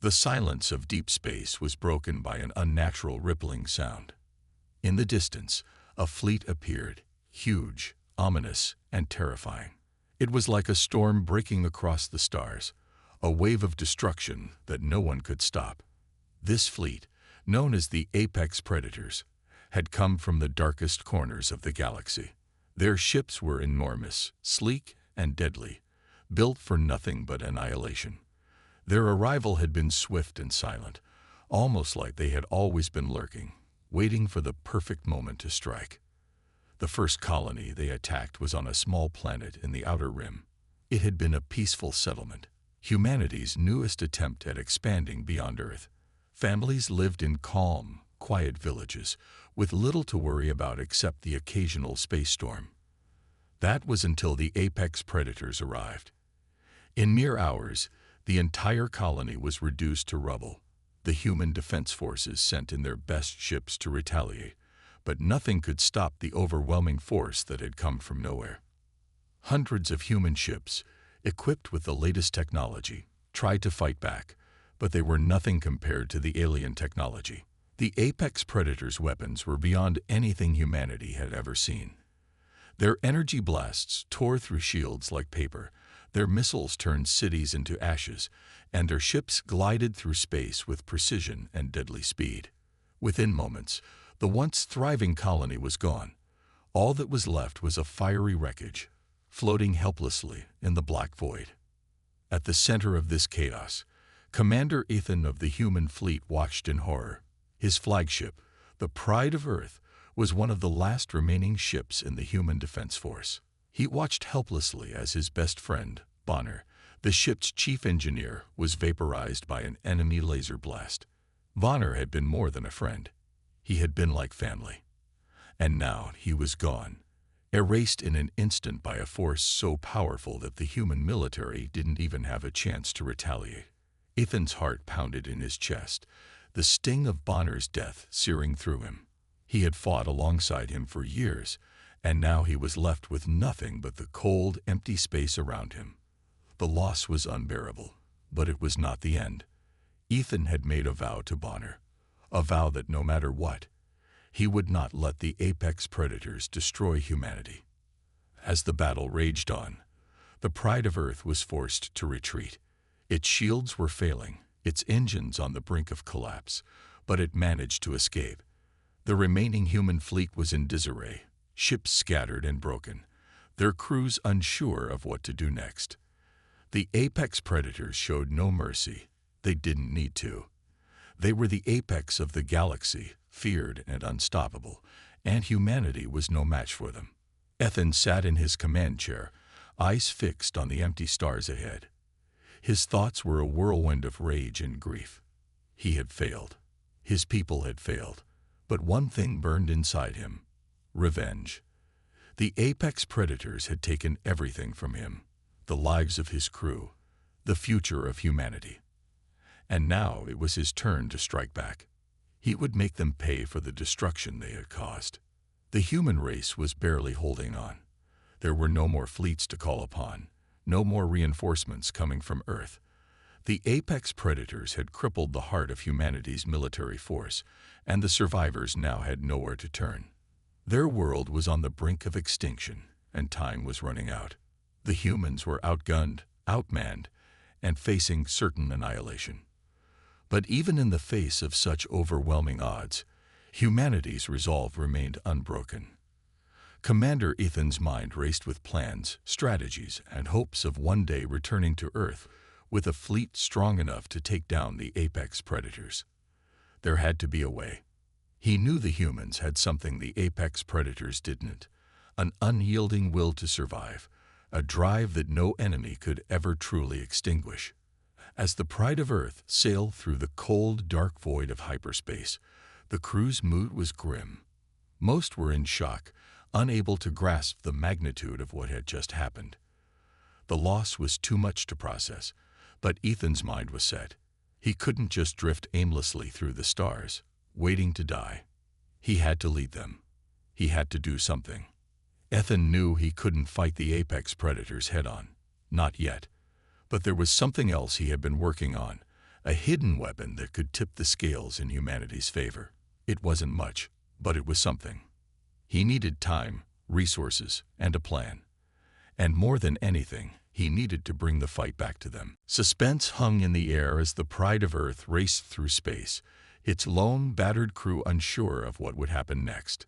The silence of deep space was broken by an unnatural rippling sound. In the distance, a fleet appeared, huge, ominous, and terrifying. It was like a storm breaking across the stars, a wave of destruction that no one could stop. This fleet, known as the Apex Predators, had come from the darkest corners of the galaxy. Their ships were enormous, sleek, and deadly, built for nothing but annihilation. Their arrival had been swift and silent, almost like they had always been lurking, waiting for the perfect moment to strike. The first colony they attacked was on a small planet in the Outer Rim. It had been a peaceful settlement, humanity's newest attempt at expanding beyond Earth. Families lived in calm, quiet villages, with little to worry about except the occasional space storm. That was until the Apex Predators arrived. In mere hours, the entire colony was reduced to rubble. The human defense forces sent in their best ships to retaliate, but nothing could stop the overwhelming force that had come from nowhere. Hundreds of human ships, equipped with the latest technology, tried to fight back, but they were nothing compared to the alien technology. The Apex Predators' weapons were beyond anything humanity had ever seen. Their energy blasts tore through shields like paper, their missiles turned cities into ashes, and their ships glided through space with precision and deadly speed. Within moments, the once thriving colony was gone. All that was left was a fiery wreckage, floating helplessly in the black void. At the center of this chaos, Commander Ethan of the human fleet watched in horror. His flagship, the Pride of Earth, was one of the last remaining ships in the human defense force. He watched helplessly as his best friend, Bonner, the ship's chief engineer, was vaporized by an enemy laser blast. Bonner had been more than a friend. He had been like family. And now he was gone, erased in an instant by a force so powerful that the human military didn't even have a chance to retaliate. Ethan's heart pounded in his chest, the sting of Bonner's death searing through him. He had fought alongside him for years, and now he was left with nothing but the cold, empty space around him. The loss was unbearable, but it was not the end. Ethan had made a vow to Bonner, a vow that no matter what, he would not let the Apex Predators destroy humanity. As the battle raged on, the Pride of Earth was forced to retreat. Its shields were failing, its engines on the brink of collapse, but it managed to escape. The remaining human fleet was in disarray, ships scattered and broken, their crews unsure of what to do next. The Apex Predators showed no mercy. They didn't need to. They were the apex of the galaxy, feared and unstoppable, and humanity was no match for them. Ethan sat in his command chair, eyes fixed on the empty stars ahead. His thoughts were a whirlwind of rage and grief. He had failed. His people had failed. But one thing burned inside him: revenge. The Apex Predators had taken everything from him: the lives of his crew, the future of humanity. And now it was his turn to strike back. He would make them pay for the destruction they had caused. The human race was barely holding on. There were no more fleets to call upon, no more reinforcements coming from Earth. The Apex Predators had crippled the heart of humanity's military force, and the survivors now had nowhere to turn. Their world was on the brink of extinction, and time was running out. The humans were outgunned, outmanned, and facing certain annihilation. But even in the face of such overwhelming odds, humanity's resolve remained unbroken. Commander Ethan's mind raced with plans, strategies, and hopes of one day returning to Earth with a fleet strong enough to take down the Apex Predators. There had to be a way. He knew the humans had something the Apex Predators didn't: an unyielding will to survive, a drive that no enemy could ever truly extinguish. As the Pride of Earth sailed through the cold, dark void of hyperspace, the crew's mood was grim. Most were in shock, unable to grasp the magnitude of what had just happened. The loss was too much to process, but Ethan's mind was set. He couldn't just drift aimlessly through the stars, waiting to die. He had to lead them. He had to do something. Ethan knew he couldn't fight the Apex Predators head-on. Not yet. But there was something else he had been working on, a hidden weapon that could tip the scales in humanity's favor. It wasn't much, but it was something. He needed time, resources, and a plan. And more than anything, he needed to bring the fight back to them. Suspense hung in the air as the Pride of Earth raced through space, its lone, battered crew unsure of what would happen next.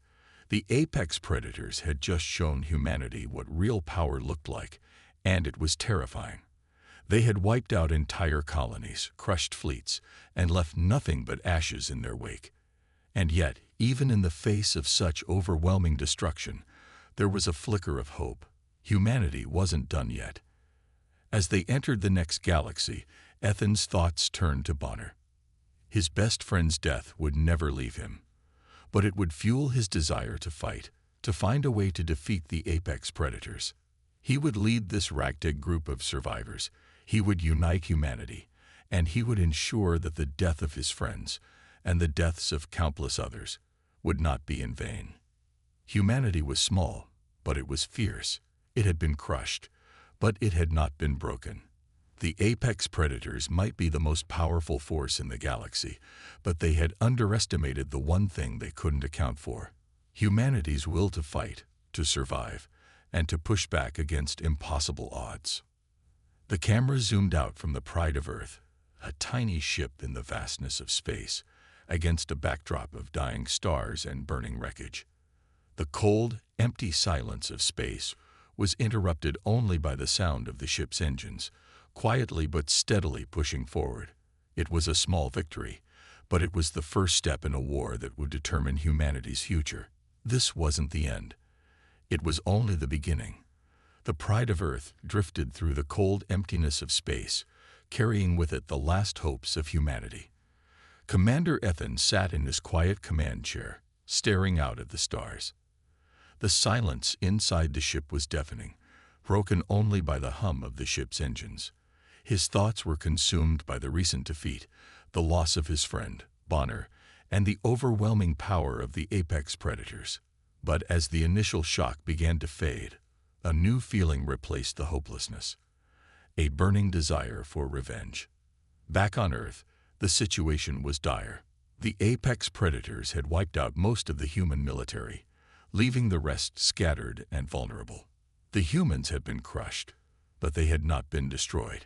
The apex predators had just shown humanity what real power looked like, and it was terrifying. They had wiped out entire colonies, crushed fleets, and left nothing but ashes in their wake. And yet, even in the face of such overwhelming destruction, there was a flicker of hope. Humanity wasn't done yet. As they entered the next galaxy, Ethan's thoughts turned to Bonner. His best friend's death would never leave him, but it would fuel his desire to fight, to find a way to defeat the apex predators. He would lead this ragtag group of survivors. He would unite humanity, and he would ensure that the death of his friends, and the deaths of countless others, would not be in vain. Humanity was small, but it was fierce. It had been crushed, but it had not been broken. The apex predators might be the most powerful force in the galaxy, but they had underestimated the one thing they couldn't account for: humanity's will to fight, to survive, and to push back against impossible odds. The camera zoomed out from the Pride of Earth, a tiny ship in the vastness of space, against a backdrop of dying stars and burning wreckage. The cold, empty silence of space was interrupted only by the sound of the ship's engines, quietly but steadily pushing forward. It was a small victory, but it was the first step in a war that would determine humanity's future. This wasn't the end. It was only the beginning. The Pride of Earth drifted through the cold emptiness of space, carrying with it the last hopes of humanity. Commander Ethan sat in his quiet command chair, staring out at the stars. The silence inside the ship was deafening, broken only by the hum of the ship's engines. His thoughts were consumed by the recent defeat, the loss of his friend, Bonner, and the overwhelming power of the apex predators. But as the initial shock began to fade, a new feeling replaced the hopelessness: a burning desire for revenge. Back on Earth, the situation was dire. The apex predators had wiped out most of the human military, leaving the rest scattered and vulnerable. The humans had been crushed, but they had not been destroyed.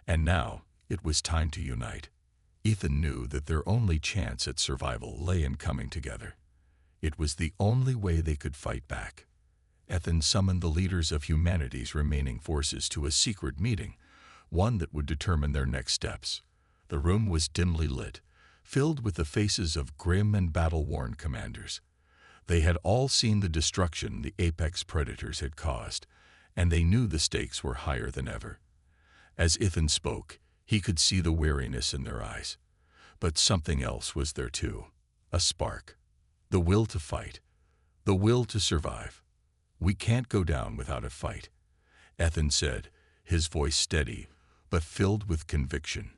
And now, it was time to unite. Ethan knew that their only chance at survival lay in coming together. It was the only way they could fight back. Ethan summoned the leaders of humanity's remaining forces to a secret meeting, one that would determine their next steps. The room was dimly lit, filled with the faces of grim and battle-worn commanders. They had all seen the destruction the apex predators had caused, and they knew the stakes were higher than ever. As Ethan spoke, he could see the weariness in their eyes. But something else was there too: a spark. The will to fight. The will to survive. "We can't go down without a fight," Ethan said, his voice steady, but filled with conviction.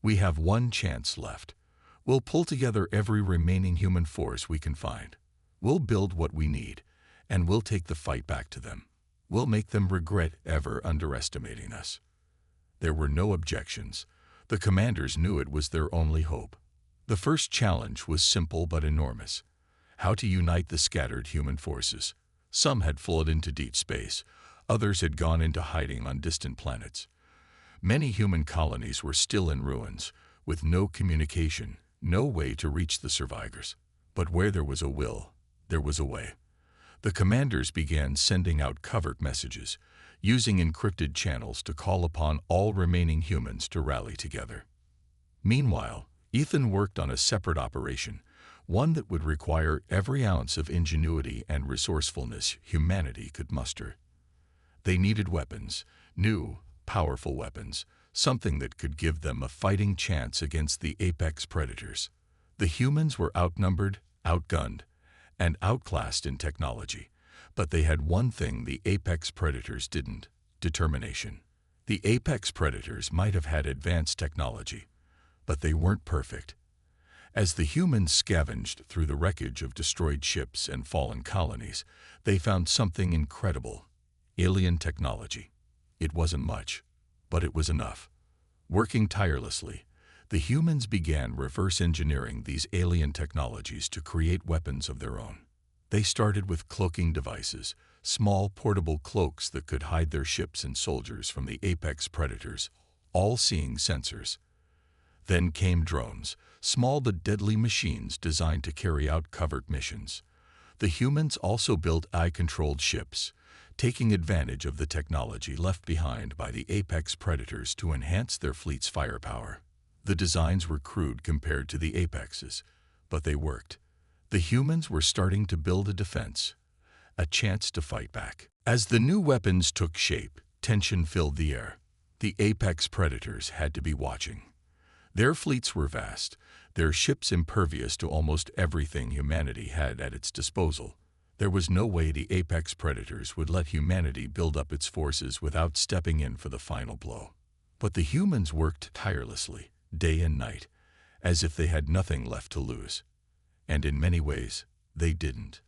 "We have one chance left. We'll pull together every remaining human force we can find. We'll build what we need, and we'll take the fight back to them. We'll make them regret ever underestimating us." There were no objections. The commanders knew it was their only hope. The first challenge was simple but enormous: how to unite the scattered human forces. Some had fled into deep space. Others had gone into hiding on distant planets. Many human colonies were still in ruins, with no communication, no way to reach the survivors. But where there was a will, there was a way. The commanders began sending out covert messages, using encrypted channels to call upon all remaining humans to rally together. Meanwhile, Ethan worked on a separate operation, one that would require every ounce of ingenuity and resourcefulness humanity could muster. They needed weapons, new, powerful weapons, something that could give them a fighting chance against the apex predators. The humans were outnumbered, outgunned, and outclassed in technology, but they had one thing the apex predators didn't: determination. The apex predators might have had advanced technology, but they weren't perfect. As the humans scavenged through the wreckage of destroyed ships and fallen colonies, they found something incredible: alien technology. It wasn't much, but it was enough. Working tirelessly, The humans began reverse engineering these alien technologies to create weapons of their own. They started with cloaking devices, small portable cloaks that could hide their ships and soldiers from the apex predators, all-seeing sensors. Then came drones, small but deadly machines designed to carry out covert missions. The humans also built eye-controlled ships, taking advantage of the technology left behind by the apex predators to enhance their fleet's firepower. The designs were crude compared to the apexes, but they worked. The humans were starting to build a defense, a chance to fight back. As the new weapons took shape, tension filled the air. The apex predators had to be watching. Their fleets were vast, their ships impervious to almost everything humanity had at its disposal. There was no way the apex predators would let humanity build up its forces without stepping in for the final blow. But the humans worked tirelessly, day and night, as if they had nothing left to lose. And in many ways, they didn't.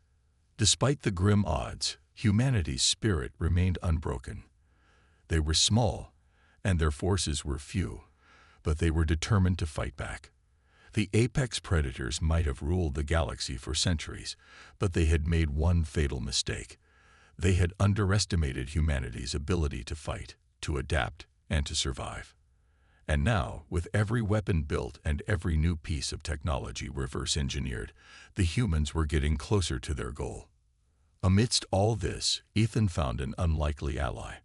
Despite the grim odds, humanity's spirit remained unbroken. They were small, and their forces were few, but they were determined to fight back. The apex predators might have ruled the galaxy for centuries, but they had made one fatal mistake. They had underestimated humanity's ability to fight, to adapt, and to survive. And now, with every weapon built and every new piece of technology reverse-engineered, the humans were getting closer to their goal. Amidst all this, Ethan found an unlikely ally.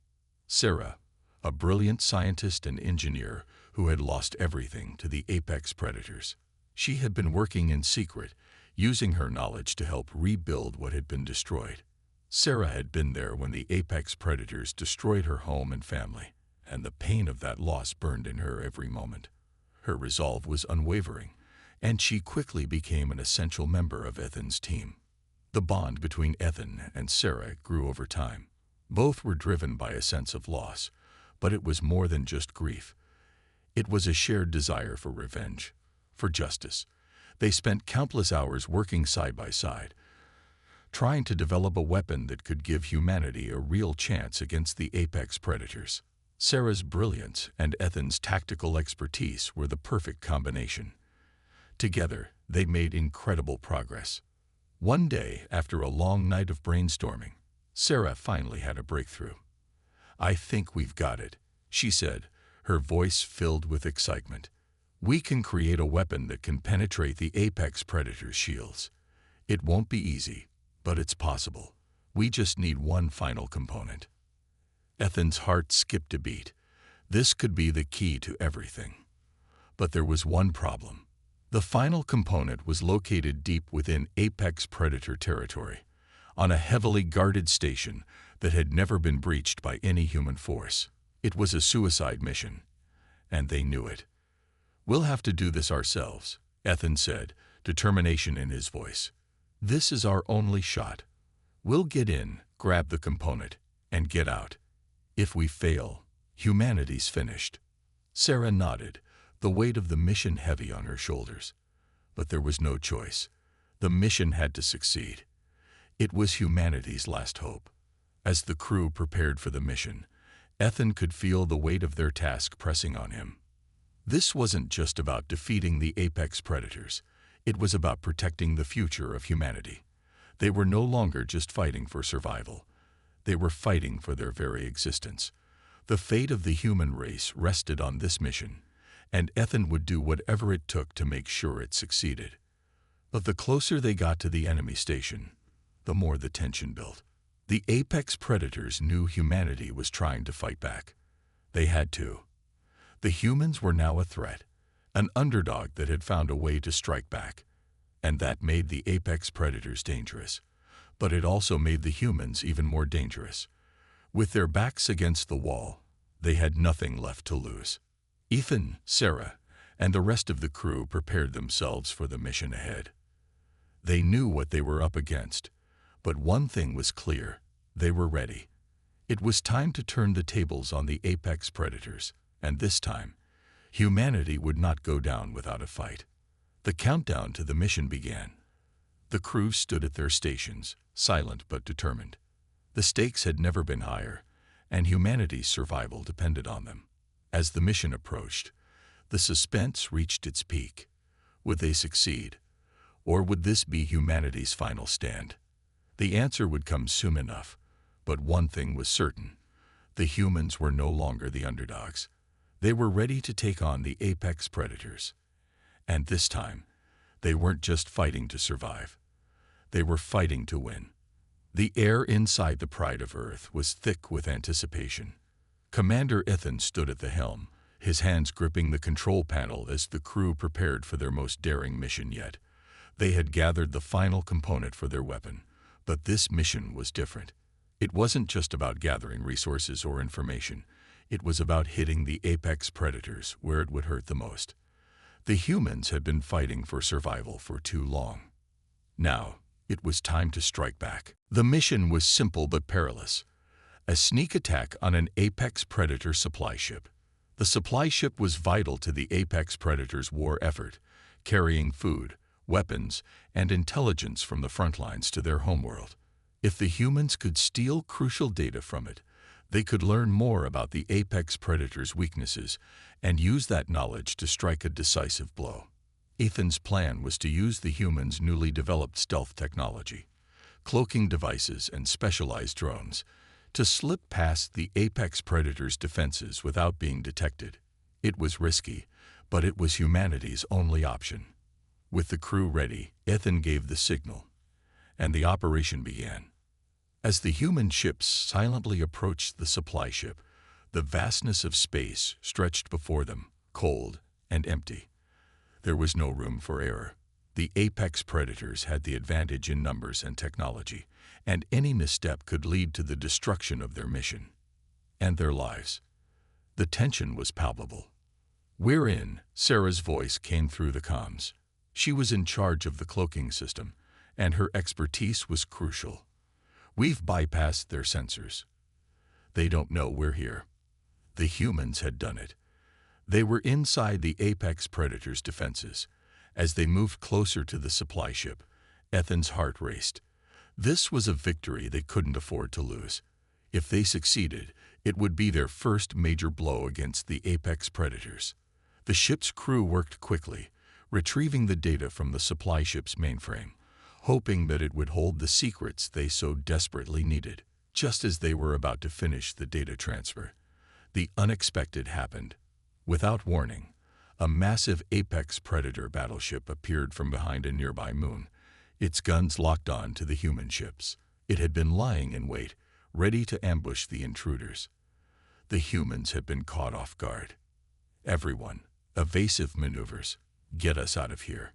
Sarah, a brilliant scientist and engineer who had lost everything to the apex predators. She had been working in secret, using her knowledge to help rebuild what had been destroyed. Sarah had been there when the apex predators destroyed her home and family, and the pain of that loss burned in her every moment. Her resolve was unwavering, and she quickly became an essential member of Ethan's team. The bond between Ethan and Sarah grew over time. Both were driven by a sense of loss, but it was more than just grief. It was a shared desire for revenge, for justice. They spent countless hours working side by side, trying to develop a weapon that could give humanity a real chance against the apex predators. Sarah's brilliance and Ethan's tactical expertise were the perfect combination. Together, they made incredible progress. One day, after a long night of brainstorming, Sarah finally had a breakthrough. "I think we've got it," she said, her voice filled with excitement. "We can create a weapon that can penetrate the apex predator's shields. It won't be easy, but it's possible. We just need one final component." Ethan's heart skipped a beat. This could be the key to everything. But there was one problem. The final component was located deep within apex predator territory, on a heavily guarded station that had never been breached by any human force. It was a suicide mission, and they knew it. "We'll have to do this ourselves," Ethan said, determination in his voice. "This is our only shot. We'll get in, grab the component, and get out. If we fail, humanity's finished." Sarah nodded, the weight of the mission heavy on her shoulders. But there was no choice. The mission had to succeed. It was humanity's last hope. As the crew prepared for the mission, Ethan could feel the weight of their task pressing on him. This wasn't just about defeating the apex predators. It was about protecting the future of humanity. They were no longer just fighting for survival. They were fighting for their very existence. The fate of the human race rested on this mission, and Ethan would do whatever it took to make sure it succeeded. But the closer they got to the enemy station, the more the tension built. The apex predators knew humanity was trying to fight back. They had to. The humans were now a threat, an underdog that had found a way to strike back. And that made the apex predators dangerous. But it also made the humans even more dangerous. With their backs against the wall, they had nothing left to lose. Ethan, Sarah, and the rest of the crew prepared themselves for the mission ahead. They knew what they were up against, but one thing was clear: they were ready. It was time to turn the tables on the apex predators, and this time, humanity would not go down without a fight. The countdown to the mission began. The crew stood at their stations, silent but determined. The stakes had never been higher, and humanity's survival depended on them. As the mission approached, The suspense reached its peak. Would they succeed? Or would this be humanity's final stand? The answer would come soon enough, but one thing was certain. The humans were no longer the underdogs. They were ready to take on the apex predators. And this time, they weren't just fighting to survive. They were fighting to win. The air inside the Pride of Earth was thick with anticipation. Commander Ethan stood at the helm, his hands gripping the control panel as the crew prepared for their most daring mission yet. They had gathered the final component for their weapon, but this mission was different. It wasn't just about gathering resources or information. It was about hitting the apex predators where it would hurt the most. The humans had been fighting for survival for too long. Now, it was time to strike back. The mission was simple but perilous. A sneak attack on an apex predator supply ship. The supply ship was vital to the apex predators' war effort, carrying food, weapons, and intelligence from the front lines to their homeworld. If the humans could steal crucial data from it, they could learn more about the apex predator's weaknesses and use that knowledge to strike a decisive blow. Ethan's plan was to use the humans' newly developed stealth technology, cloaking devices and specialized drones, to slip past the apex predator's defenses without being detected. It was risky, but it was humanity's only option. With the crew ready, Ethan gave the signal, and the operation began. As the human ships silently approached the supply ship, the vastness of space stretched before them, cold and empty. There was no room for error. The apex predators had the advantage in numbers and technology, and any misstep could lead to the destruction of their mission and their lives. The tension was palpable. "We're in," Sarah's voice came through the comms. She was in charge of the cloaking system, and her expertise was crucial. "We've bypassed their sensors. They don't know we're here." The humans had done it. They were inside the apex predator's defenses. As they moved closer to the supply ship, Ethan's heart raced. This was a victory they couldn't afford to lose. If they succeeded, it would be their first major blow against the apex predators. The ship's crew worked quickly, retrieving the data from the supply ship's mainframe, hoping that it would hold the secrets they so desperately needed. Just as they were about to finish the data transfer, the unexpected happened. Without warning, a massive apex predator battleship appeared from behind a nearby moon, its guns locked on to the human ships. It had been lying in wait, ready to ambush the intruders. The humans had been caught off guard. "Everyone, evasive maneuvers. Get us out of here,"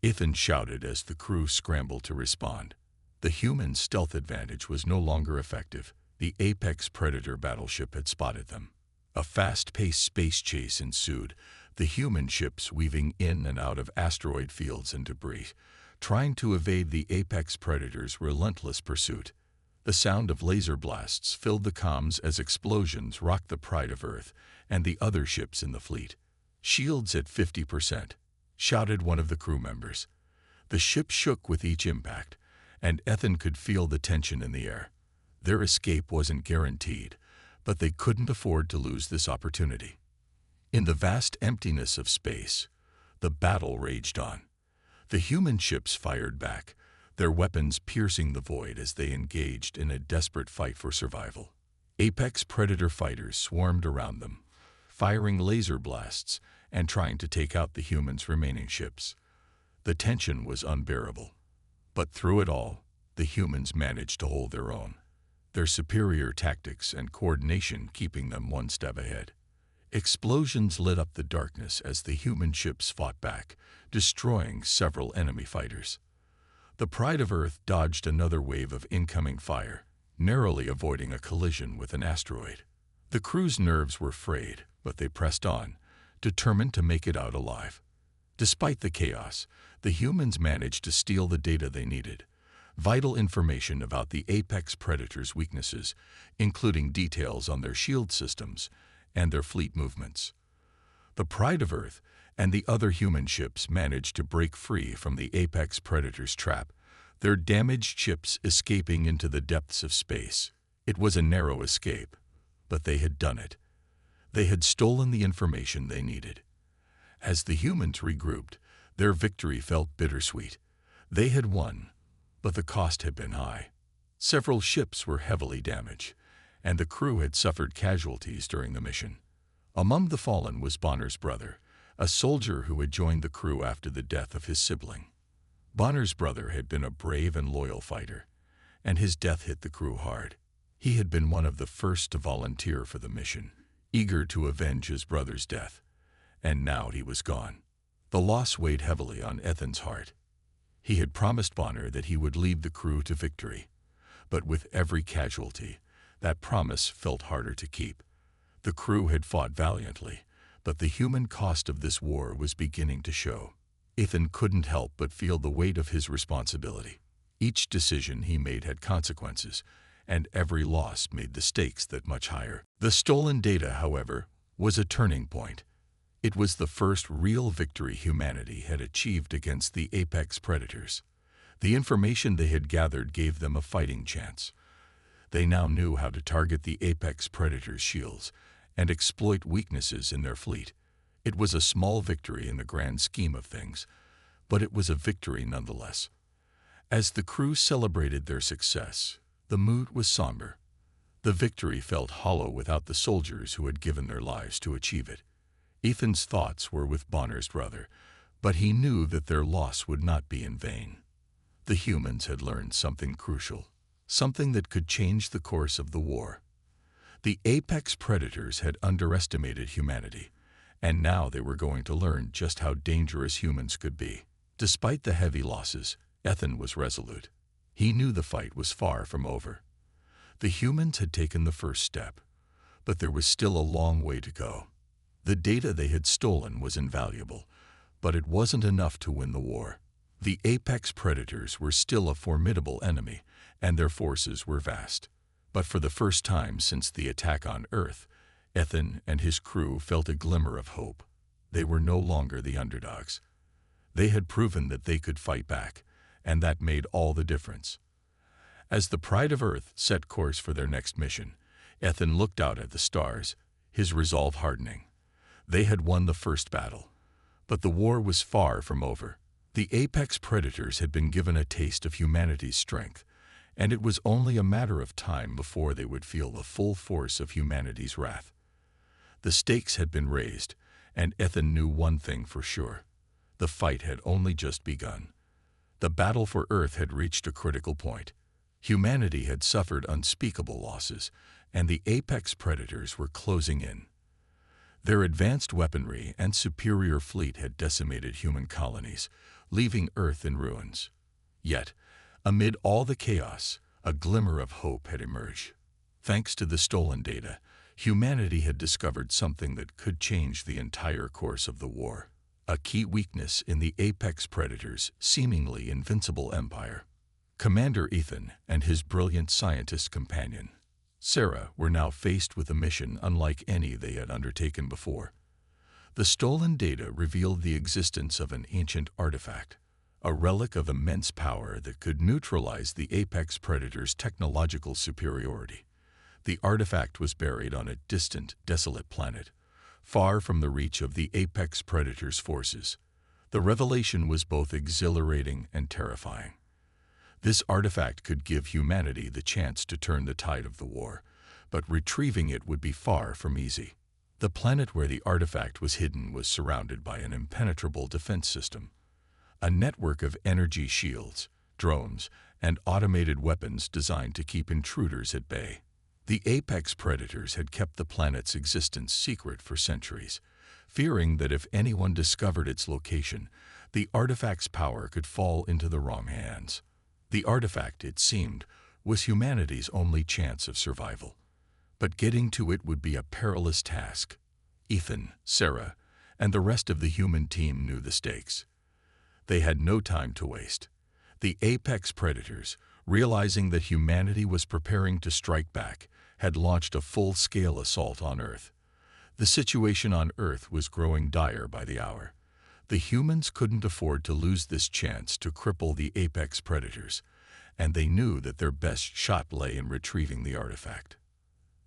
Ethan shouted as the crew scrambled to respond. The human stealth advantage was no longer effective. The apex predator battleship had spotted them. A fast-paced space chase ensued, the human ships weaving in and out of asteroid fields and debris, trying to evade the apex predator's relentless pursuit. The sound of laser blasts filled the comms as explosions rocked the Pride of Earth and the other ships in the fleet. "Shields at 50%, shouted one of the crew members. The ship shook with each impact, and Ethan could feel the tension in the air. Their escape wasn't guaranteed, but they couldn't afford to lose this opportunity. In the vast emptiness of space, the battle raged on. The human ships fired back, their weapons piercing the void as they engaged in a desperate fight for survival. Apex predator fighters swarmed around them, firing laser blasts and trying to take out the humans' remaining ships. The tension was unbearable. But through it all, the humans managed to hold their own, their superior tactics and coordination keeping them one step ahead. Explosions lit up the darkness as the human ships fought back, destroying several enemy fighters. The Pride of Earth dodged another wave of incoming fire, narrowly avoiding a collision with an asteroid. The crew's nerves were frayed, but they pressed on, determined to make it out alive. Despite the chaos, the humans managed to steal the data they needed, vital information about the apex predator's weaknesses, including details on their shield systems and their fleet movements. The Pride of Earth and the other human ships managed to break free from the apex predator's trap, their damaged ships escaping into the depths of space. It was a narrow escape, but they had done it. They had stolen the information they needed. As the humans regrouped, their victory felt bittersweet. They had won, but the cost had been high. Several ships were heavily damaged, and the crew had suffered casualties during the mission. Among the fallen was Bonner's brother, a soldier who had joined the crew after the death of his sibling. Bonner's brother had been a brave and loyal fighter, and his death hit the crew hard. He had been one of the first to volunteer for the mission, eager to avenge his brother's death, and now he was gone. The loss weighed heavily on Ethan's heart. He had promised Bonner that he would lead the crew to victory, but with every casualty, that promise felt harder to keep. The crew had fought valiantly, but the human cost of this war was beginning to show. Ethan couldn't help but feel the weight of his responsibility. Each decision he made had consequences, and every loss made the stakes that much higher. The stolen data, however, was a turning point. It was the first real victory humanity had achieved against the apex predators. The information they had gathered gave them a fighting chance. They now knew how to target the apex predators' shields and exploit weaknesses in their fleet. It was a small victory in the grand scheme of things, but it was a victory nonetheless. As the crew celebrated their success, the mood was somber. The victory felt hollow without the soldiers who had given their lives to achieve it. Ethan's thoughts were with Bonner's brother, but he knew that their loss would not be in vain. The humans had learned something crucial, something that could change the course of the war. The apex predators had underestimated humanity, and now they were going to learn just how dangerous humans could be. Despite the heavy losses, Ethan was resolute. He knew the fight was far from over. The humans had taken the first step, but there was still a long way to go. The data they had stolen was invaluable, but it wasn't enough to win the war. The apex predators were still a formidable enemy, and their forces were vast. But for the first time since the attack on Earth, Ethan and his crew felt a glimmer of hope. They were no longer the underdogs. They had proven that they could fight back, and that made all the difference. As the Pride of Earth set course for their next mission, Ethan looked out at the stars, his resolve hardening. They had won the first battle, but the war was far from over. The apex predators had been given a taste of humanity's strength, and it was only a matter of time before they would feel the full force of humanity's wrath. The stakes had been raised, and Ethan knew one thing for sure. The fight had only just begun. The battle for Earth had reached a critical point. Humanity had suffered unspeakable losses, and the apex predators were closing in. Their advanced weaponry and superior fleet had decimated human colonies, leaving Earth in ruins. Yet, amid all the chaos, a glimmer of hope had emerged. Thanks to the stolen data, humanity had discovered something that could change the entire course of the war. A key weakness in the apex predators' seemingly invincible empire. Commander Ethan and his brilliant scientist companion, Sarah, were now faced with a mission unlike any they had undertaken before. The stolen data revealed the existence of an ancient artifact, a relic of immense power that could neutralize the apex predator's technological superiority. The artifact was buried on a distant, desolate planet, far from the reach of the apex predator's forces. The revelation was both exhilarating and terrifying. This artifact could give humanity the chance to turn the tide of the war, but retrieving it would be far from easy. The planet where the artifact was hidden was surrounded by an impenetrable defense system, a network of energy shields, drones, and automated weapons designed to keep intruders at bay. The apex predators had kept the planet's existence secret for centuries, fearing that if anyone discovered its location, the artifact's power could fall into the wrong hands. The artifact, it seemed, was humanity's only chance of survival. But getting to it would be a perilous task. Ethan, Sarah, and the rest of the human team knew the stakes. They had no time to waste. The apex predators, realizing that humanity was preparing to strike back, had launched a full-scale assault on Earth. The situation on Earth was growing dire by the hour. The humans couldn't afford to lose this chance to cripple the apex predators, and they knew that their best shot lay in retrieving the artifact.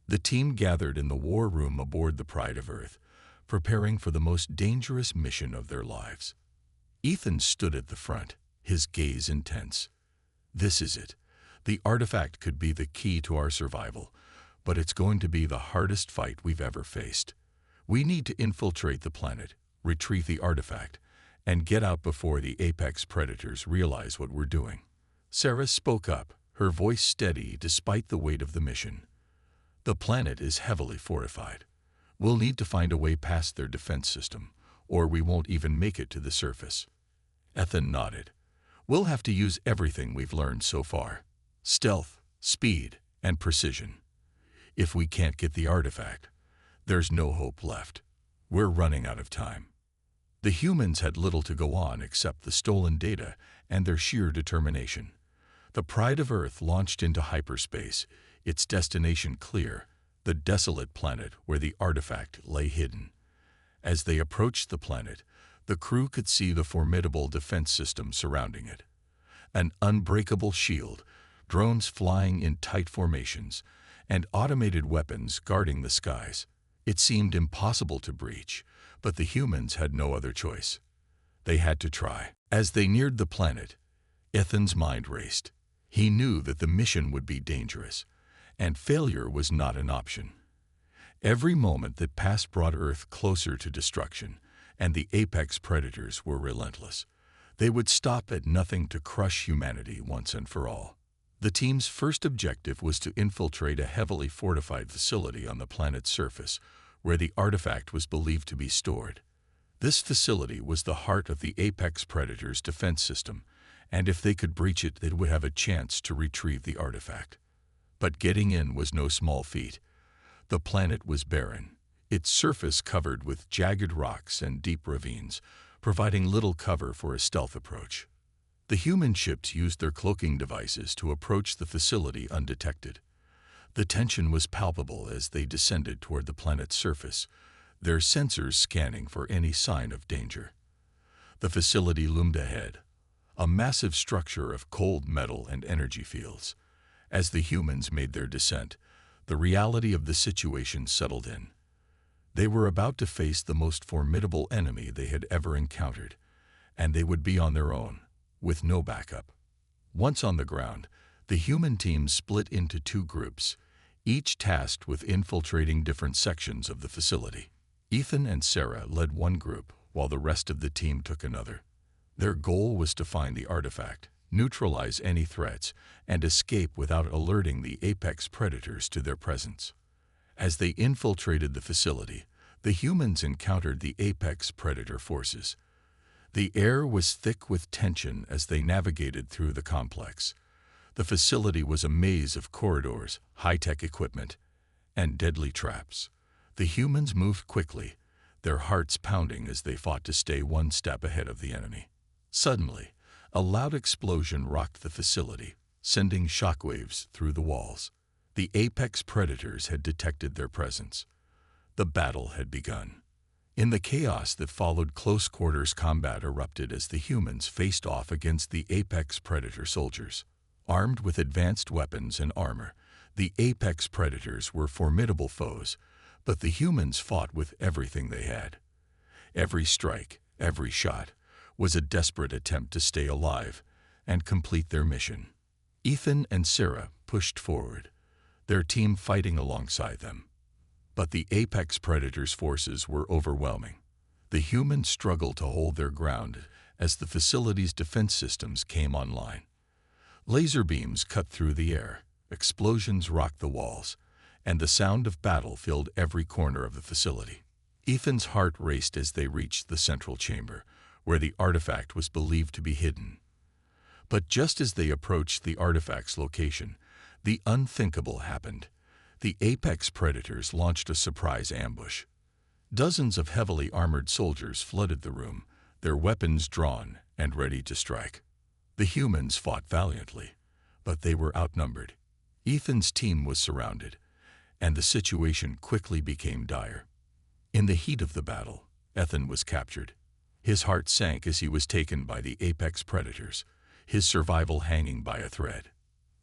The team gathered in the war room aboard the Pride of Earth, preparing for the most dangerous mission of their lives. Ethan stood at the front, his gaze intense. This is it. The artifact could be the key to our survival, but it's going to be the hardest fight we've ever faced. We need to infiltrate the planet, retrieve the artifact, and get out before the apex predators realize what we're doing. Sarah spoke up, her voice steady despite the weight of the mission. The planet is heavily fortified. We'll need to find a way past their defense system, or we won't even make it to the surface. Ethan nodded. We'll have to use everything we've learned so far. Stealth, speed, and precision. If we can't get the artifact, there's no hope left. We're running out of time. The humans had little to go on except the stolen data and their sheer determination. The Pride of Earth launched into hyperspace, its destination clear, the desolate planet where the artifact lay hidden. As they approached the planet, the crew could see the formidable defense system surrounding it. An unbreakable shield, drones flying in tight formations, and automated weapons guarding the skies. It seemed impossible to breach, but the humans had no other choice. They had to try. As they neared the planet, Ethan's mind raced. He knew that the mission would be dangerous, and failure was not an option. Every moment that passed brought Earth closer to destruction, and the apex predators were relentless. They would stop at nothing to crush humanity once and for all. The team's first objective was to infiltrate a heavily fortified facility on the planet's surface, where the artifact was believed to be stored. This facility was the heart of the apex predators' defense system, and if they could breach it, they would have a chance to retrieve the artifact. But getting in was no small feat. The planet was barren, its surface covered with jagged rocks and deep ravines, providing little cover for a stealth approach. The human ships used their cloaking devices to approach the facility undetected. The tension was palpable as they descended toward the planet's surface, their sensors scanning for any sign of danger. The facility loomed ahead, a massive structure of cold metal and energy fields. As the humans made their descent, the reality of the situation settled in. They were about to face the most formidable enemy they had ever encountered, and they would be on their own, with no backup. Once on the ground, the human team split into two groups, each tasked with infiltrating different sections of the facility. Ethan and Sarah led one group, while the rest of the team took another. Their goal was to find the artifact, neutralize any threats, and escape without alerting the apex predators to their presence. As they infiltrated the facility, the humans encountered the apex predator forces. The air was thick with tension as they navigated through the complex. The facility was a maze of corridors, high-tech equipment, and deadly traps. The humans moved quickly, their hearts pounding as they fought to stay one step ahead of the enemy. Suddenly, a loud explosion rocked the facility, sending shockwaves through the walls. The apex predators had detected their presence. The battle had begun. In the chaos that followed, close-quarters combat erupted as the humans faced off against the apex predator soldiers. Armed with advanced weapons and armor, the apex predators were formidable foes, but the humans fought with everything they had. Every strike, every shot, was a desperate attempt to stay alive and complete their mission. Ethan and Sarah pushed forward, their team fighting alongside them. But the apex predators' forces were overwhelming. The humans struggled to hold their ground as the facility's defense systems came online. Laser beams cut through the air, explosions rocked the walls, and the sound of battle filled every corner of the facility. Ethan's heart raced as they reached the central chamber, where the artifact was believed to be hidden. But just as they approached the artifact's location, the unthinkable happened. The apex predators launched a surprise ambush. Dozens of heavily armored soldiers flooded the room, their weapons drawn and ready to strike. The humans fought valiantly, but they were outnumbered. Ethan's team was surrounded, and the situation quickly became dire. In the heat of the battle, Ethan was captured. His heart sank as he was taken by the apex predators, his survival hanging by a thread.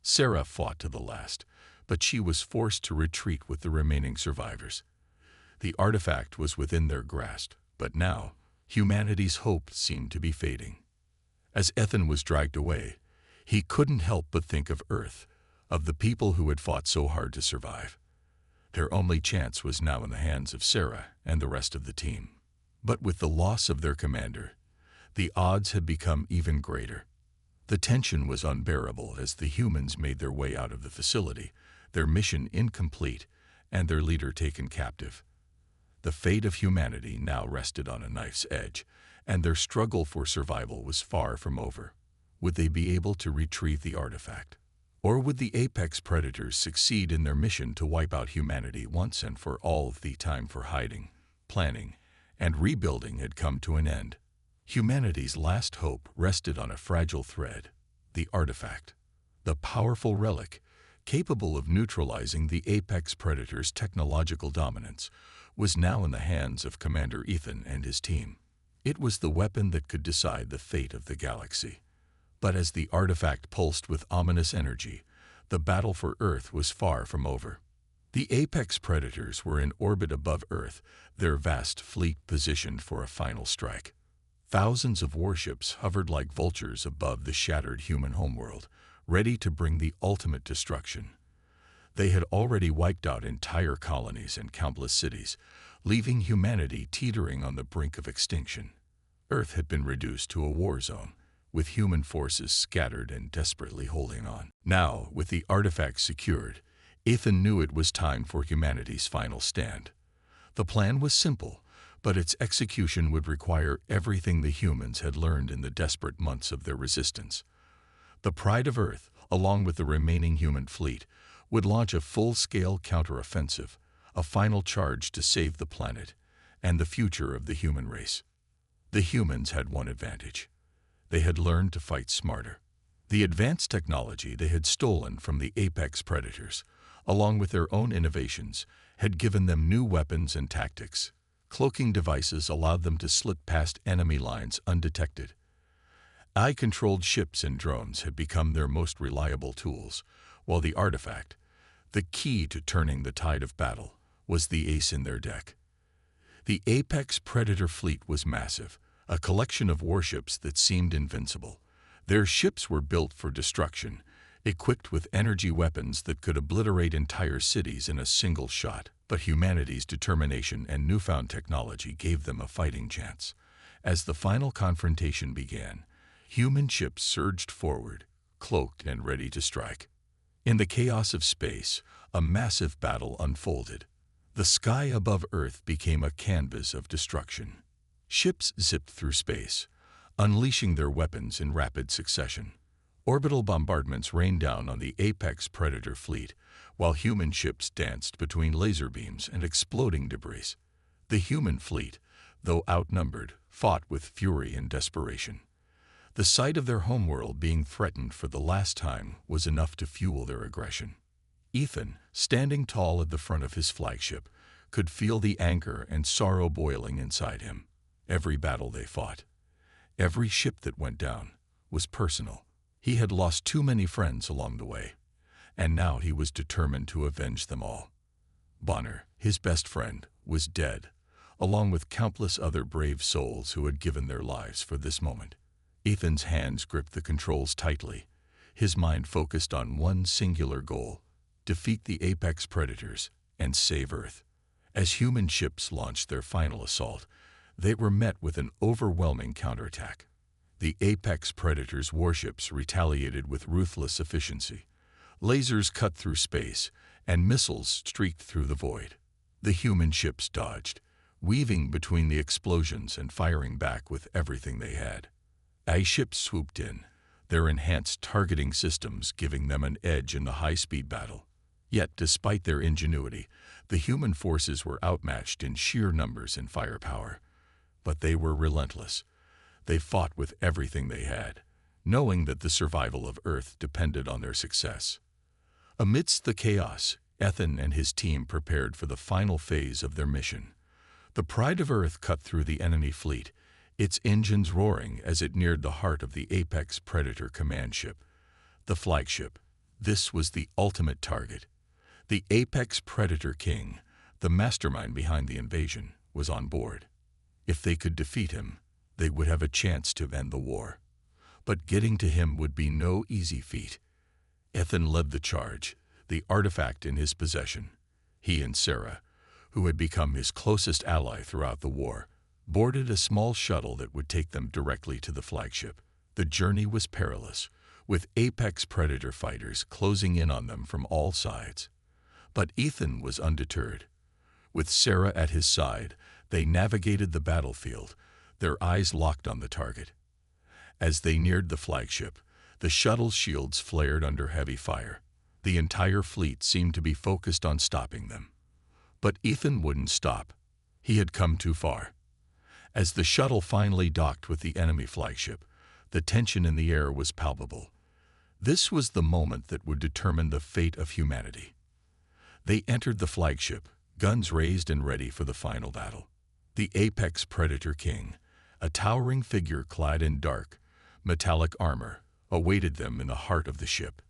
Sarah fought to the last, but she was forced to retreat with the remaining survivors. The artifact was within their grasp, but now humanity's hope seemed to be fading. As Ethan was dragged away, he couldn't help but think of Earth, of the people who had fought so hard to survive. Their only chance was now in the hands of Sarah and the rest of the team. But with the loss of their commander, the odds had become even greater. The tension was unbearable as the humans made their way out of the facility, their mission incomplete, and their leader taken captive. The fate of humanity now rested on a knife's edge, and their struggle for survival was far from over. Would they be able to retrieve the artifact? Or would the apex predators succeed in their mission to wipe out humanity once and for all? The time for hiding, planning, and rebuilding had come to an end. Humanity's last hope rested on a fragile thread, the artifact. The powerful relic, capable of neutralizing the apex predator's technological dominance, was now in the hands of Commander Ethan and his team. It was the weapon that could decide the fate of the galaxy. But as the artifact pulsed with ominous energy, the battle for Earth was far from over. The apex predators were in orbit above Earth, their vast fleet positioned for a final strike. Thousands of warships hovered like vultures above the shattered human homeworld, ready to bring the ultimate destruction. They had already wiped out entire colonies and countless cities, leaving humanity teetering on the brink of extinction. Earth had been reduced to a war zone, with human forces scattered and desperately holding on. Now, with the artifact secured, Ethan knew it was time for humanity's final stand. The plan was simple, but its execution would require everything the humans had learned in the desperate months of their resistance. The Pride of Earth, along with the remaining human fleet, would launch a full-scale counteroffensive, a final charge to save the planet and the future of the human race. The humans had one advantage. They had learned to fight smarter. The advanced technology they had stolen from the apex predators, along with their own innovations, had given them new weapons and tactics. Cloaking devices allowed them to slip past enemy lines undetected. AI-controlled ships and drones had become their most reliable tools, while the artifact, the key to turning the tide of battle, was the ace in their deck. The apex predator fleet was massive, a collection of warships that seemed invincible. Their ships were built for destruction, equipped with energy weapons that could obliterate entire cities in a single shot. But humanity's determination and newfound technology gave them a fighting chance. As the final confrontation began, human ships surged forward, cloaked and ready to strike. In the chaos of space, a massive battle unfolded. The sky above Earth became a canvas of destruction. Ships zipped through space, unleashing their weapons in rapid succession. Orbital bombardments rained down on the apex predator fleet, while human ships danced between laser beams and exploding debris. The human fleet, though outnumbered, fought with fury and desperation. The sight of their homeworld being threatened for the last time was enough to fuel their aggression. Ethan, standing tall at the front of his flagship, could feel the anger and sorrow boiling inside him. Every battle they fought, every ship that went down, was personal. He had lost too many friends along the way, and now he was determined to avenge them all. Bonner, his best friend, was dead, along with countless other brave souls who had given their lives for this moment. Ethan's hands gripped the controls tightly, his mind focused on one singular goal: defeat the apex predators and save Earth. As human ships launched their final assault, they were met with an overwhelming counterattack. The apex predators' warships retaliated with ruthless efficiency. Lasers cut through space, and missiles streaked through the void. The human ships dodged, weaving between the explosions and firing back with everything they had. As ships swooped in, their enhanced targeting systems giving them an edge in the high-speed battle. Yet, despite their ingenuity, the human forces were outmatched in sheer numbers and firepower. But they were relentless. They fought with everything they had, knowing that the survival of Earth depended on their success. Amidst the chaos, Ethan and his team prepared for the final phase of their mission. The Pride of Earth cut through the enemy fleet, its engines roaring as it neared the heart of the apex predator command ship, the flagship. This was the ultimate target. The apex predator king, the mastermind behind the invasion, was on board. If they could defeat him, they would have a chance to end the war. But getting to him would be no easy feat. Ethan led the charge, the artifact in his possession. He and Sarah, who had become his closest ally throughout the war, boarded a small shuttle that would take them directly to the flagship. The journey was perilous, with apex predator fighters closing in on them from all sides. But Ethan was undeterred. With Sarah at his side, they navigated the battlefield, their eyes locked on the target. As they neared the flagship, the shuttle's shields flared under heavy fire. The entire fleet seemed to be focused on stopping them. But Ethan wouldn't stop. He had come too far. As the shuttle finally docked with the enemy flagship, the tension in the air was palpable. This was the moment that would determine the fate of humanity. They entered the flagship, guns raised and ready for the final battle. The apex predator king, a towering figure clad in dark, metallic armor, awaited them in the heart of the ship.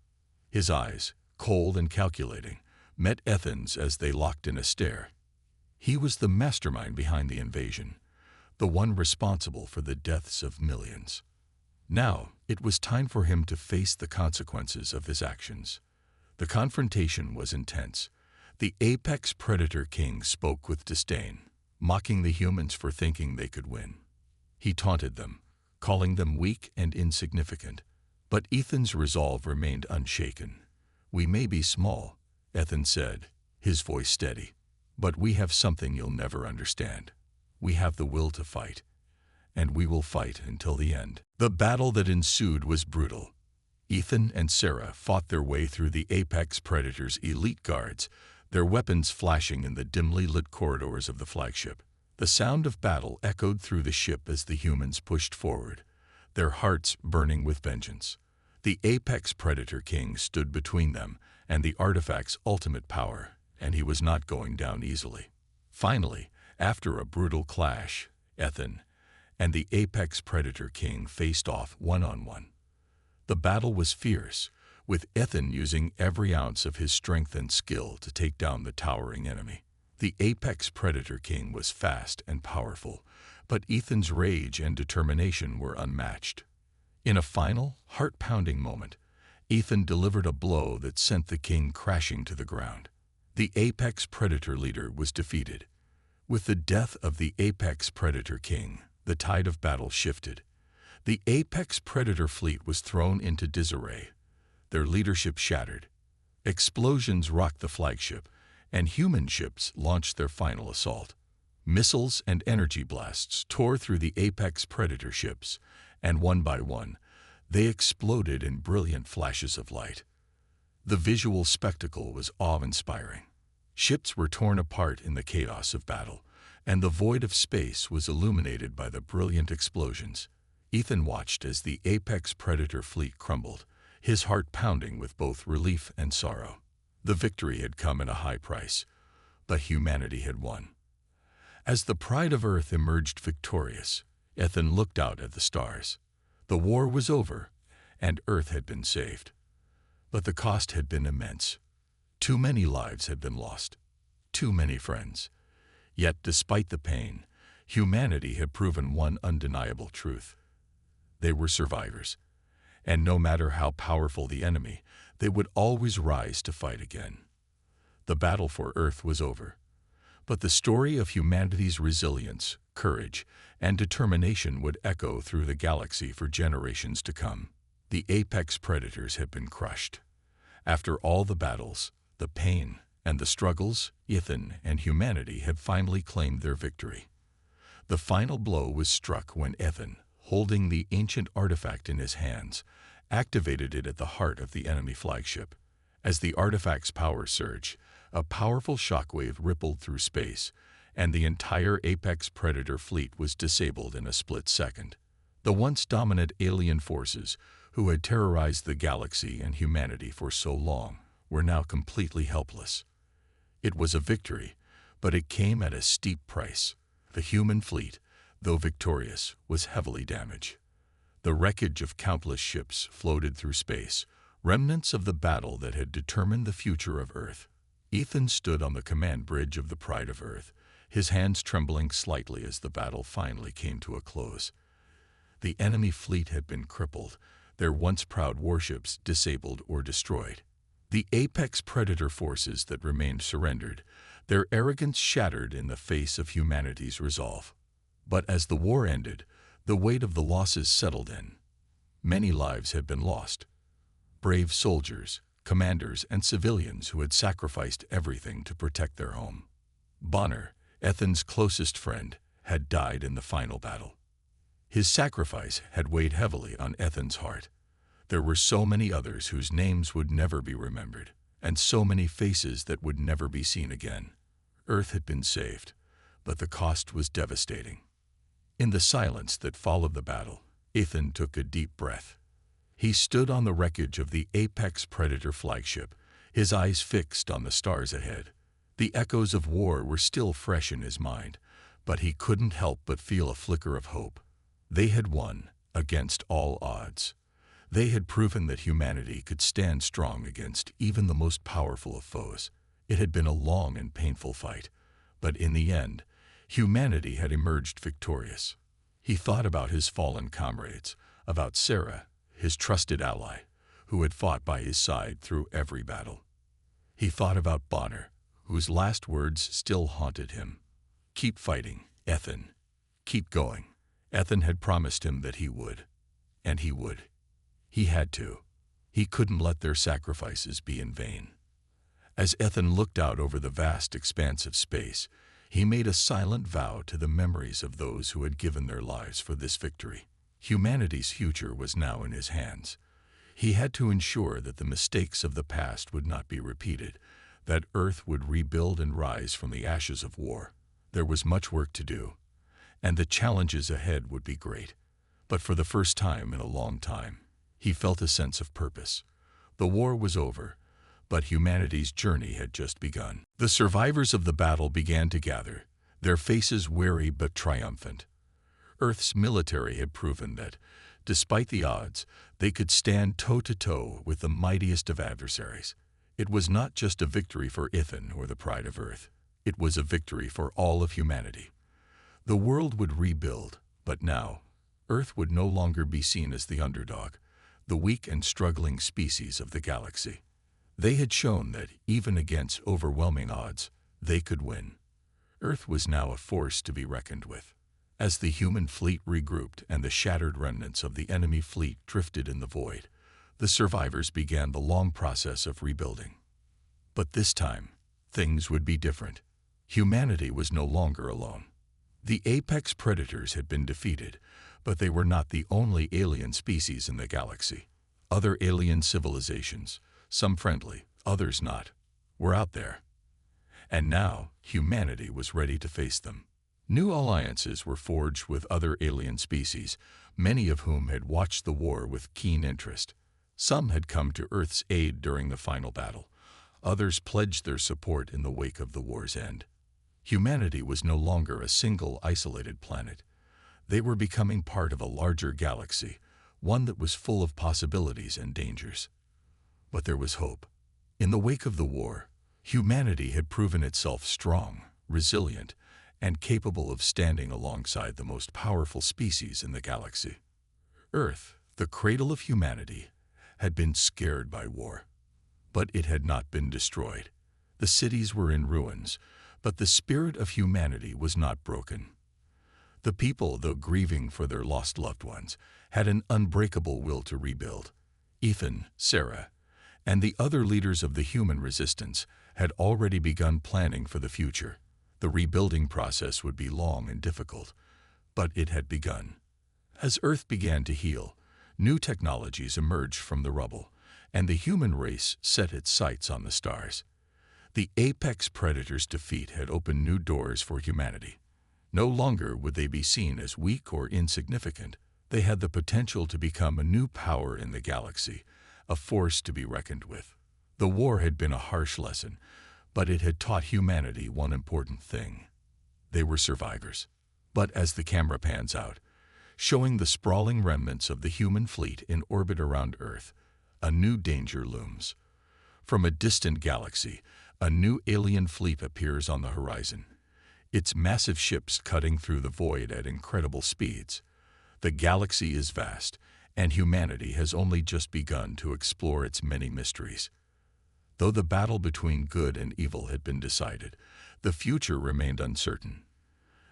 His eyes, cold and calculating, met Ethan's as they locked in a stare. He was the mastermind behind the invasion, the one responsible for the deaths of millions. Now, it was time for him to face the consequences of his actions. The confrontation was intense. The apex predator king spoke with disdain, mocking the humans for thinking they could win. He taunted them, calling them weak and insignificant. But Ethan's resolve remained unshaken. "We may be small," Ethan said, his voice steady, "but we have something you'll never understand. We have the will to fight, and we will fight until the end." The battle that ensued was brutal. Ethan and Sarah fought their way through the apex predator's elite guards, their weapons flashing in the dimly lit corridors of the flagship. The sound of battle echoed through the ship as the humans pushed forward, their hearts burning with vengeance. The apex predator king stood between them and the artifact's ultimate power, and he was not going down easily. Finally, after a brutal clash, Ethan and the apex predator king faced off one-on-one. The battle was fierce, with Ethan using every ounce of his strength and skill to take down the towering enemy. The apex predator king was fast and powerful, but Ethan's rage and determination were unmatched. In a final, heart-pounding moment, Ethan delivered a blow that sent the king crashing to the ground. The apex predator leader was defeated. With the death of the apex predator king, the tide of battle shifted. The apex predator fleet was thrown into disarray, their leadership shattered. Explosions rocked the flagship, and human ships launched their final assault. Missiles and energy blasts tore through the apex predator ships, and one by one, they exploded in brilliant flashes of light. The visual spectacle was awe-inspiring. Ships were torn apart in the chaos of battle, and the void of space was illuminated by the brilliant explosions. Ethan watched as the apex predator fleet crumbled, his heart pounding with both relief and sorrow. The victory had come at a high price, but humanity had won. As the pride of Earth emerged victorious, Ethan looked out at the stars. The war was over, and Earth had been saved. But the cost had been immense. Too many lives had been lost, too many friends. Yet, despite the pain, humanity had proven one undeniable truth. They were survivors, and no matter how powerful the enemy, they would always rise to fight again. The battle for Earth was over, but the story of humanity's resilience, courage, and determination would echo through the galaxy for generations to come. The apex predators had been crushed. After all the battles, the pain, and the struggles, Ethan and humanity had finally claimed their victory. The final blow was struck when Ethan, holding the ancient artifact in his hands, activated it at the heart of the enemy flagship. As the artifact's power surged, a powerful shockwave rippled through space, and the entire apex predator fleet was disabled in a split second. The once dominant alien forces, who had terrorized the galaxy and humanity for so long, were now completely helpless. It was a victory, but it came at a steep price. The human fleet, though victorious, was heavily damaged. The wreckage of countless ships floated through space, remnants of the battle that had determined the future of Earth. Ethan stood on the command bridge of the Pride of Earth, his hands trembling slightly as the battle finally came to a close. The enemy fleet had been crippled, their once proud warships disabled or destroyed. The apex predator forces that remained surrendered, their arrogance shattered in the face of humanity's resolve. But as the war ended, the weight of the losses settled in. Many lives had been lost. Brave soldiers, commanders, and civilians who had sacrificed everything to protect their home. Bonner, Ethan's closest friend, had died in the final battle. His sacrifice had weighed heavily on Ethan's heart. There were so many others whose names would never be remembered, and so many faces that would never be seen again. Earth had been saved, but the cost was devastating. In the silence that followed the battle, Ethan took a deep breath. He stood on the wreckage of the apex predator flagship, his eyes fixed on the stars ahead. The echoes of war were still fresh in his mind, but he couldn't help but feel a flicker of hope. They had won, against all odds. They had proven that humanity could stand strong against even the most powerful of foes. It had been a long and painful fight, but in the end, humanity had emerged victorious. He thought about his fallen comrades, about Sarah, his trusted ally, who had fought by his side through every battle. He thought about Bonner, whose last words still haunted him. "Keep fighting, Ethan. Keep going." Ethan had promised him that he would. And he would. He had to. He couldn't let their sacrifices be in vain. As Ethan looked out over the vast expanse of space, he made a silent vow to the memories of those who had given their lives for this victory. Humanity's future was now in his hands. He had to ensure that the mistakes of the past would not be repeated, that Earth would rebuild and rise from the ashes of war. There was much work to do, and the challenges ahead would be great. But for the first time in a long time, he felt a sense of purpose. The war was over, but humanity's journey had just begun. The survivors of the battle began to gather, their faces weary but triumphant. Earth's military had proven that, despite the odds, they could stand toe-to-toe with the mightiest of adversaries. It was not just a victory for Ethan or the Pride of Earth. It was a victory for all of humanity. The world would rebuild, but now, Earth would no longer be seen as the underdog, the weak and struggling species of the galaxy. They had shown that, even against overwhelming odds, they could win. Earth was now a force to be reckoned with. As the human fleet regrouped and the shattered remnants of the enemy fleet drifted in the void, the survivors began the long process of rebuilding. But this time, things would be different. Humanity was no longer alone. The apex predators had been defeated, but they were not the only alien species in the galaxy. Other alien civilizations, some friendly, others not, were out there. And now, humanity was ready to face them. New alliances were forged with other alien species, many of whom had watched the war with keen interest. Some had come to Earth's aid during the final battle. Others pledged their support in the wake of the war's end. Humanity was no longer a single isolated planet. They were becoming part of a larger galaxy, one that was full of possibilities and dangers. But there was hope. In the wake of the war, humanity had proven itself strong, resilient, and capable of standing alongside the most powerful species in the galaxy. Earth, the cradle of humanity, had been scared by war. But it had not been destroyed. The cities were in ruins, but the spirit of humanity was not broken. The people, though grieving for their lost loved ones, had an unbreakable will to rebuild. Ethan, Sarah, and the other leaders of the human resistance had already begun planning for the future. The rebuilding process would be long and difficult, but it had begun. As Earth began to heal, new technologies emerged from the rubble, and the human race set its sights on the stars. The apex predator's defeat had opened new doors for humanity. No longer would they be seen as weak or insignificant. They had the potential to become a new power in the galaxy, a force to be reckoned with. The war had been a harsh lesson, but it had taught humanity one important thing. They were survivors. But as the camera pans out, showing the sprawling remnants of the human fleet in orbit around Earth, a new danger looms. From a distant galaxy, A new alien fleet appears on the horizon, its massive ships cutting through the void at incredible speeds. The galaxy is vast, and humanity has only just begun to explore its many mysteries. Though the battle between good and evil had been decided, the future remained uncertain.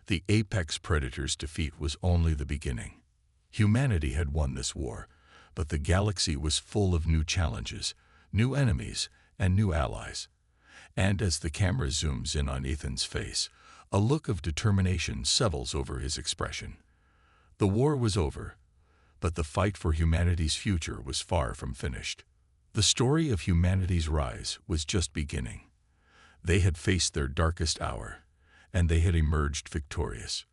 The apex predator's defeat was only the beginning. Humanity had won this war, but the galaxy was full of new challenges, new enemies, and new allies. And as the camera zooms in on Ethan's face, a look of determination settles over his expression. The war was over, but the fight for humanity's future was far from finished. The story of humanity's rise was just beginning. They had faced their darkest hour, and they had emerged victorious.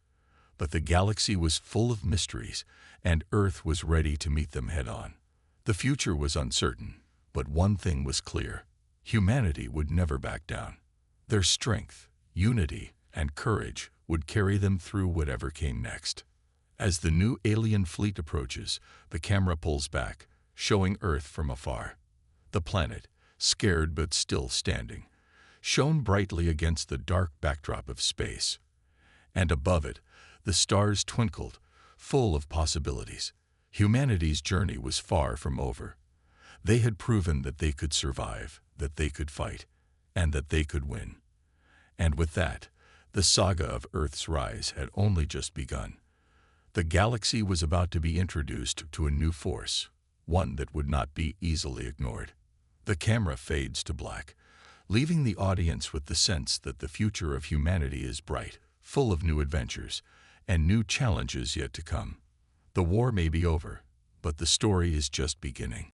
But the galaxy was full of mysteries, and Earth was ready to meet them head-on. The future was uncertain, but one thing was clear: humanity would never back down. Their strength, unity, and courage would carry them through whatever came next. As the new alien fleet approaches, the camera pulls back, showing Earth from afar. The planet, scared but still standing, shone brightly against the dark backdrop of space. And above it, the stars twinkled, full of possibilities. Humanity's journey was far from over. They had proven that they could survive, that they could fight, and that they could win. And with that, the saga of Earth's rise had only just begun. The galaxy was about to be introduced to a new force, one that would not be easily ignored. The camera fades to black, leaving the audience with the sense that the future of humanity is bright, full of new adventures, and new challenges yet to come. The war may be over, but the story is just beginning.